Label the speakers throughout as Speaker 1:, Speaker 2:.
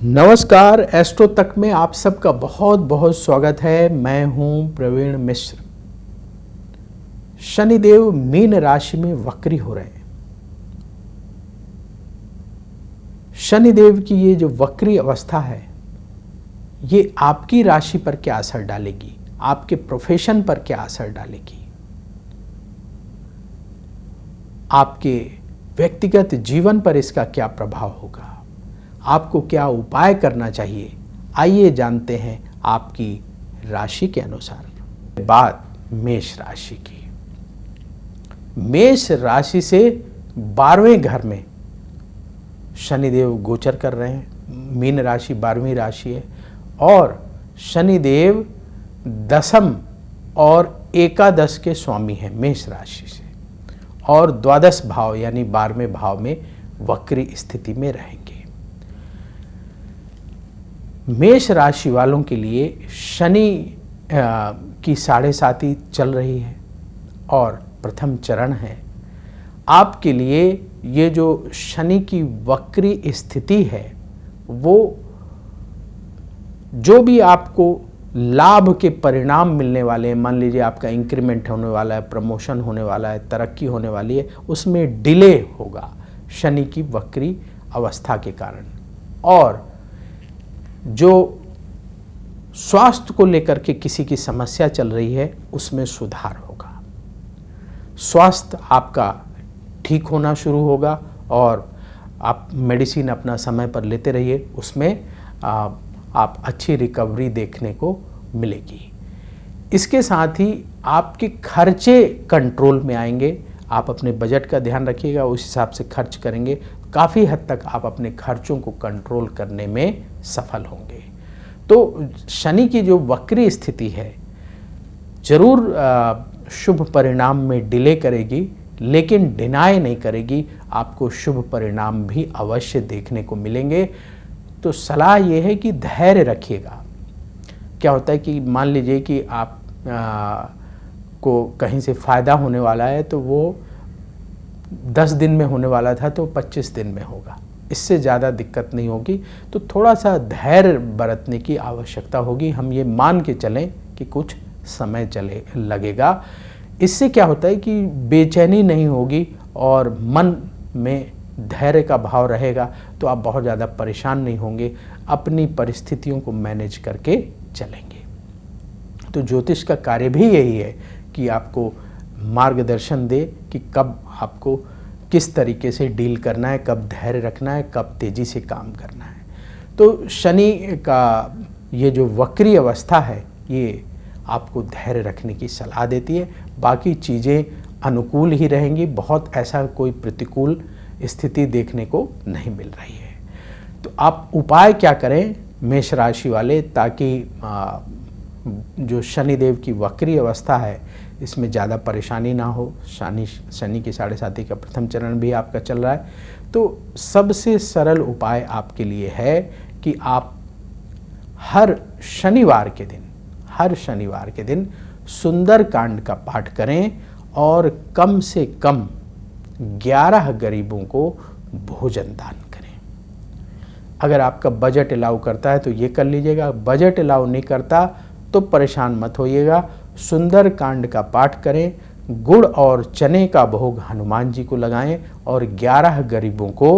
Speaker 1: नमस्कार, एस्ट्रो तक में आप सबका बहुत बहुत स्वागत है। मैं हूं प्रवीण मिश्र। शनिदेव मीन राशि में वक्री हो रहे हैं। शनिदेव की ये जो वक्री अवस्था है, ये आपकी राशि पर क्या असर डालेगी, आपके प्रोफेशन पर क्या असर डालेगी, आपके व्यक्तिगत जीवन पर इसका क्या प्रभाव होगा, आपको क्या उपाय करना चाहिए, आइए जानते हैं आपकी राशि के अनुसार। बात मेष राशि की। मेष राशि से 12वें घर में शनिदेव गोचर कर रहे हैं। मीन राशि 12वीं राशि है और शनिदेव दशम और एकादश के स्वामी हैं मेष राशि से, और द्वादश भाव यानी 12वें भाव में वक्री स्थिति में रहेंगे। मेष राशि वालों के लिए शनि की 7.5 चल रही है और प्रथम चरण है। आपके लिए ये जो शनि की वक्री स्थिति है, वो जो भी आपको लाभ के परिणाम मिलने वाले हैं, मान लीजिए आपका इंक्रीमेंट होने वाला है, प्रमोशन होने वाला है, तरक्की होने वाली है, उसमें डिले होगा शनि की वक्री अवस्था के कारण। और जो स्वास्थ्य को लेकर के किसी की समस्या चल रही है, उसमें सुधार होगा। स्वास्थ्य आपका ठीक होना शुरू होगा और आप मेडिसिन अपना समय पर लेते रहिए, उसमें आप अच्छी रिकवरी देखने को मिलेगी। इसके साथ ही आपके खर्चे कंट्रोल में आएंगे। आप अपने बजट का ध्यान रखिएगा, उस हिसाब से खर्च करेंगे। काफ़ी हद तक आप अपने खर्चों को कंट्रोल करने में सफल होंगे। तो शनि की जो वक्री स्थिति है, जरूर शुभ परिणाम में डिले करेगी, लेकिन डिनाय नहीं करेगी। आपको शुभ परिणाम भी अवश्य देखने को मिलेंगे। तो सलाह ये है कि धैर्य रखिएगा। क्या होता है कि मान लीजिए कि आप को कहीं से फ़ायदा होने वाला है, तो वो 10 दिन में होने वाला था तो 25 दिन में होगा, इससे ज़्यादा दिक्कत नहीं होगी। तो थोड़ा सा धैर्य बरतने की आवश्यकता होगी। हम ये मान के चलें कि कुछ समय लगेगा। इससे क्या होता है कि बेचैनी नहीं होगी और मन में धैर्य का भाव रहेगा, तो आप बहुत ज़्यादा परेशान नहीं होंगे, अपनी परिस्थितियों को मैनेज करके चलेंगे। तो ज्योतिष का कार्य भी यही है कि आपको मार्गदर्शन दे कि कब आपको किस तरीके से डील करना है, कब धैर्य रखना है, कब तेज़ी से काम करना है। तो शनि का ये जो वक्री अवस्था है, ये आपको धैर्य रखने की सलाह देती है। बाकी चीज़ें अनुकूल ही रहेंगी, बहुत ऐसा कोई प्रतिकूल स्थिति देखने को नहीं मिल रही है। तो आप उपाय क्या करें मेष राशि वाले, ताकि जो शनिदेव की वक्री अवस्था है, इसमें ज़्यादा परेशानी ना हो। शनि की 7.5 का प्रथम चरण भी आपका चल रहा है। तो सबसे सरल उपाय आपके लिए है कि आप हर शनिवार के दिन सुंदरकांड का पाठ करें और कम से कम 11 गरीबों को भोजन दान करें। अगर आपका बजट अलाउ करता है तो ये कर लीजिएगा, बजट अलाउ नहीं करता तो परेशान मत होइएगा। सुंदरकांड का पाठ करें, गुड़ और चने का भोग हनुमान जी को लगाएं और 11 गरीबों को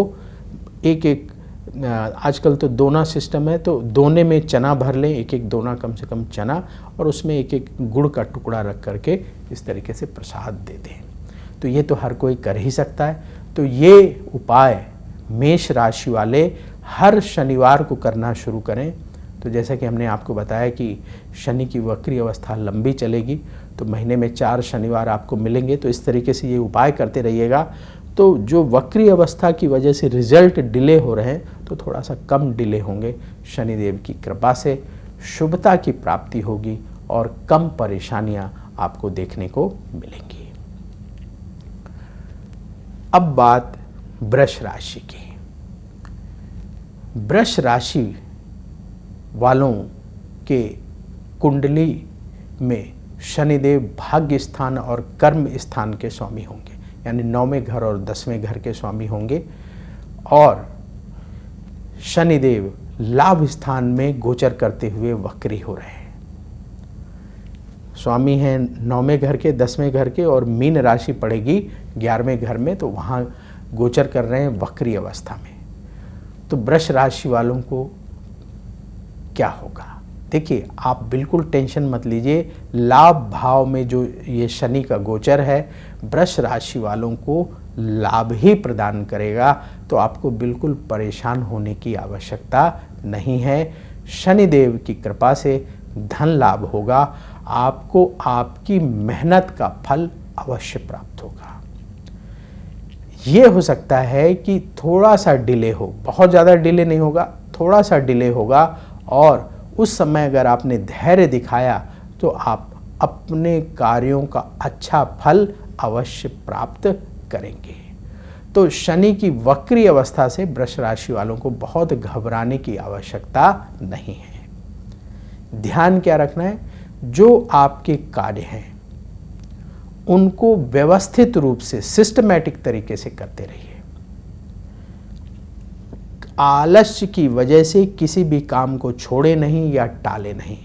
Speaker 1: एक आजकल तो दोना सिस्टम है, तो दोने में चना भर लें, एक दोना कम से कम चना, और उसमें एक गुड़ का टुकड़ा रख करके इस तरीके से प्रसाद दे दें। तो ये तो हर कोई कर ही सकता है। तो ये उपाय मेष राशि वाले हर शनिवार को करना शुरू करें। तो जैसा कि हमने आपको बताया कि शनि की वक्री अवस्था लंबी चलेगी, तो महीने में 4 शनिवार आपको मिलेंगे। तो इस तरीके से ये उपाय करते रहिएगा। तो जो वक्री अवस्था की वजह से रिजल्ट डिले हो रहे हैं, तो थोड़ा सा कम डिले होंगे। शनिदेव की कृपा से शुभता की प्राप्ति होगी और कम परेशानियां आपको देखने को मिलेंगी। अब बात वृष राशि की। वृष राशि वालों के कुंडली में शनिदेव भाग्य स्थान और कर्म स्थान के स्वामी होंगे, यानी 9वें घर और 10वें घर के स्वामी होंगे। और शनिदेव लाभ स्थान में गोचर करते हुए वक्री हो रहे हैं। स्वामी हैं 9वें घर के, 10वें घर के, और मीन राशि पड़ेगी 11वें घर में, तो वहाँ गोचर कर रहे हैं वक्री अवस्था में। तो वृष राशि वालों को क्या होगा? देखिए, आप बिल्कुल टेंशन मत लीजिए। लाभ भाव में जो ये शनि का गोचर है, वृष राशि वालों को लाभ ही प्रदान करेगा, तो आपको बिल्कुल परेशान होने की आवश्यकता नहीं है। शनिदेव की कृपा से धन लाभ होगा, आपको आपकी मेहनत का फल अवश्य प्राप्त होगा। ये हो सकता है कि थोड़ा सा डिले हो, बहुत ज़्यादा डिले नहीं होगा, थोड़ा सा डिले होगा, और उस समय अगर आपने धैर्य दिखाया तो आप अपने कार्यों का अच्छा फल अवश्य प्राप्त करेंगे। तो शनि की वक्री अवस्था से वृष राशि वालों को बहुत घबराने की आवश्यकता नहीं है। ध्यान क्या रखना है? जो आपके कार्य हैं उनको व्यवस्थित रूप से, सिस्टमैटिक तरीके से करते रहिए। आलस्य की वजह से किसी भी काम को छोड़े नहीं या टाले नहीं।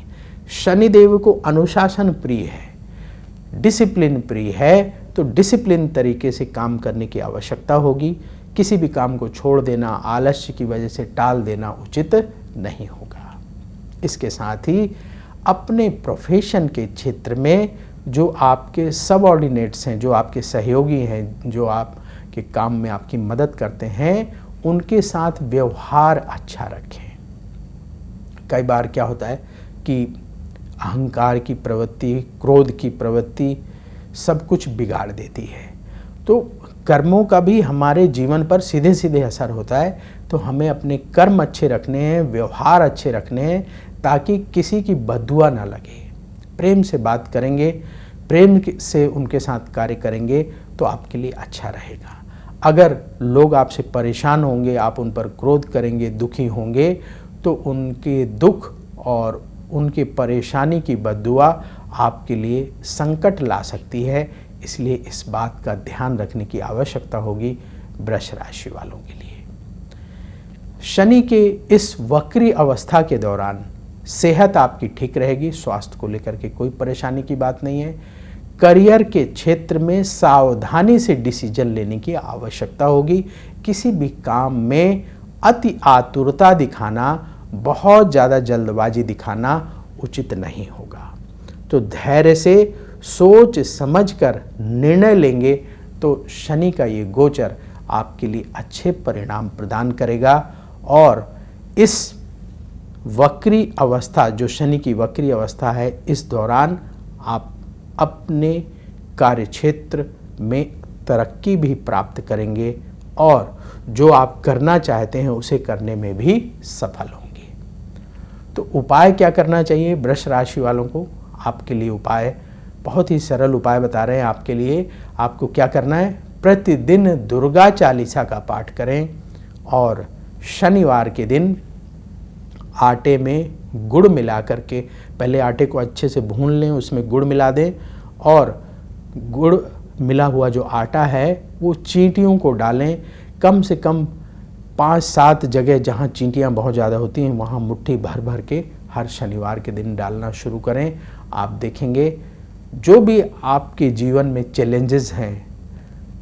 Speaker 1: शनिदेव को अनुशासन प्रिय है, डिसिप्लिन प्रिय है, तो डिसिप्लिन तरीके से काम करने की आवश्यकता होगी। किसी भी काम को छोड़ देना, आलस्य की वजह से टाल देना उचित नहीं होगा। इसके साथ ही अपने प्रोफेशन के क्षेत्र में जो आपके सबऑर्डिनेट्स हैं, जो आपके सहयोगी हैं, जो आपके काम में आपकी मदद करते हैं, उनके साथ व्यवहार अच्छा रखें। कई बार क्या होता है कि अहंकार की प्रवृत्ति, क्रोध की प्रवृत्ति सब कुछ बिगाड़ देती है। तो कर्मों का भी हमारे जीवन पर सीधे सीधे असर होता है। तो हमें अपने कर्म अच्छे रखने हैं, व्यवहार अच्छे रखने हैं, ताकि किसी की बददुआ ना लगे। प्रेम से बात करेंगे, प्रेम से उनके साथ कार्य करेंगे तो आपके लिए अच्छा रहेगा। अगर लोग आपसे परेशान होंगे, आप उन पर क्रोध करेंगे, दुखी होंगे, तो उनके दुख और उनकी परेशानी की बद्दुआ आपके लिए संकट ला सकती है। इसलिए इस बात का ध्यान रखने की आवश्यकता होगी वृष राशि वालों के लिए। शनि के इस वक्री अवस्था के दौरान सेहत आपकी ठीक रहेगी, स्वास्थ्य को लेकर के कोई परेशानी की बात नहीं है। करियर के क्षेत्र में सावधानी से डिसीजन लेने की आवश्यकता होगी। किसी भी काम में अति आतुरता दिखाना, बहुत ज़्यादा जल्दबाजी दिखाना उचित नहीं होगा। तो धैर्य से सोच समझकर निर्णय लेंगे तो शनि का ये गोचर आपके लिए अच्छे परिणाम प्रदान करेगा। और इस वक्री अवस्था, जो शनि की वक्री अवस्था है, इस दौरान आप अपने कार्यक्षेत्र में तरक्की भी प्राप्त करेंगे और जो आप करना चाहते हैं उसे करने में भी सफल होंगे। तो उपाय क्या करना चाहिए वृष राशि वालों को? आपके लिए उपाय बहुत ही सरल उपाय बता रहे हैं आपके लिए। आपको क्या करना है? प्रतिदिन दुर्गा चालीसा का पाठ करें और शनिवार के दिन आटे में गुड़ मिला करके, पहले आटे को अच्छे से भून लें, उसमें गुड़ मिला दें और गुड़ मिला हुआ जो आटा है वो चींटियों को डालें। कम से कम 5-7 जगह जहाँ चींटियाँ बहुत ज़्यादा होती हैं वहाँ मुट्ठी भर भर के हर शनिवार के दिन डालना शुरू करें। आप देखेंगे जो भी आपके जीवन में चैलेंजेस हैं,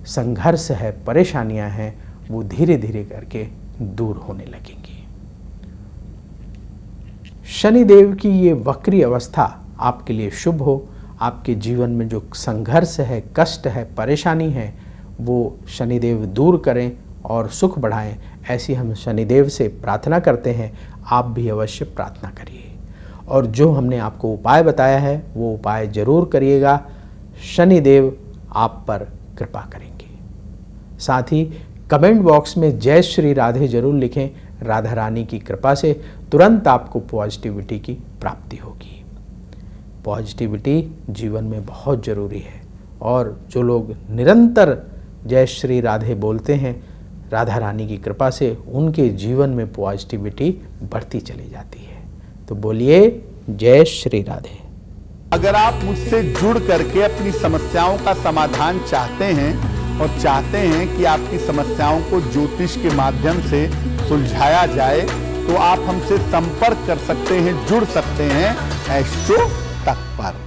Speaker 1: संघर्ष है, परेशानियां हैं, वो धीरे धीरे करके दूर होने लगेंगी। शनिदेव की ये वक्री अवस्था आपके लिए शुभ हो। आपके जीवन में जो संघर्ष है, कष्ट है, परेशानी है, वो शनिदेव दूर करें और सुख बढ़ाएं, ऐसी हम शनिदेव से प्रार्थना करते हैं। आप भी अवश्य प्रार्थना करिए और जो हमने आपको उपाय बताया है वो उपाय जरूर करिएगा। शनिदेव आप पर कृपा करेंगे। साथ ही कमेंट बॉक्स में जय श्री राधे जरूर लिखें। राधा रानी की कृपा से तुरंत आपको पॉजिटिविटी की प्राप्ति होगी। पॉजिटिविटी जीवन में बहुत ज़रूरी है और जो लोग निरंतर जय श्री राधे बोलते हैं, राधा रानी की कृपा से उनके जीवन में पॉजिटिविटी बढ़ती चली जाती है। तो बोलिए जय श्री राधे।
Speaker 2: अगर आप मुझसे जुड़ करके अपनी समस्याओं का समाधान चाहते हैं और चाहते हैं कि आपकी समस्याओं को ज्योतिष के माध्यम से सुलझाया जाए, तो आप हमसे संपर्क कर सकते हैं, जुड़ सकते हैं एस्ट्रो तक पर।